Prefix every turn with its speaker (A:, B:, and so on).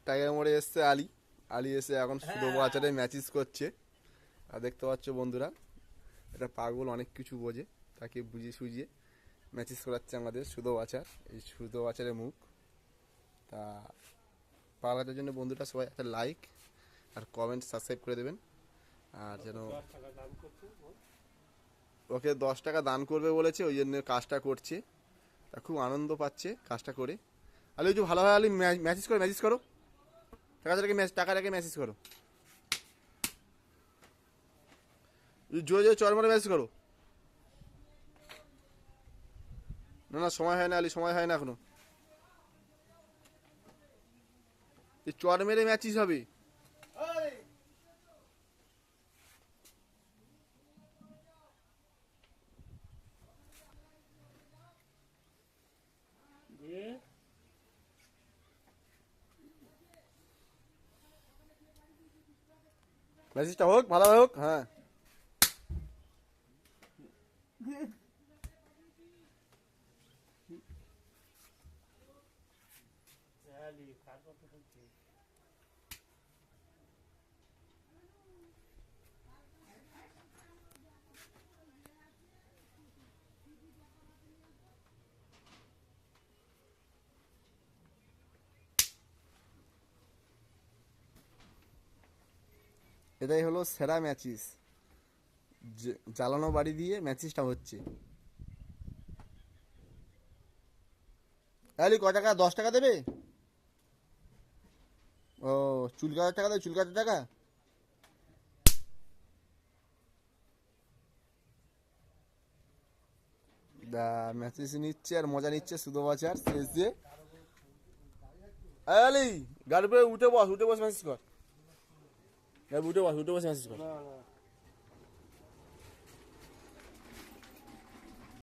A: Tiger মোড়ে এসছে আলী। আলী এসে এখন সুদো বাজারে ম্যাচিস করছে। আর দেখতে পাচ্ছ বন্ধুরা, এটা পাগল, অনেক কিছু বোঝে, তাকে বুঝিয়ে সুঝিয়ে ম্যাচিস করাচ্ছে আমাদের সুদো বাচার। এই সুদো বাচারের মুখ। তা পাগলাটার জন্য বন্ধুরা সবাই একটা লাইক আর কমেন্ট সাবস্ক্রাইব করে দেবেন। আর যেন ওকে 10 টাকা দান করবে বলেছে, ওই জন্য কাজটা করছে। তা খুব আনন্দ পাচ্ছে কাজটা করে। আলি ওই যে ভালো হয়, আলি ম্যাসেজ করো, ম্যাসেজ করো, টাকা রেখে ম্যাসেজ করো, জোরে জোরে চর মারে ম্যাসেজ করো। না না, সময় হয় না আলি, সময় হয় না এখনো। এই চর মেরে ম্যাচিস হবে। ম্যাসেজটা হোক, ভালো হোক। হ্যাঁ, এটাই হলো সেরা ম্যাচিস। জ্বালানো বাড়ি দিয়ে ম্যাচিসটা হচ্ছে। আলি ক টাকা? 10 টাকা দেবে? ও, চুল কাটার টাকা দেবে? চুল কাটার টাকা? দা ম্যাচিস নিচ্ছে আর মজা নিচ্ছে সুদো বাচার শেষ দিয়ে। আলি গাড়ি উঠে বস, উঠে বস ম্যাসেজ কর। উঠে বস, উঠে বস ম্যাসেজ কর।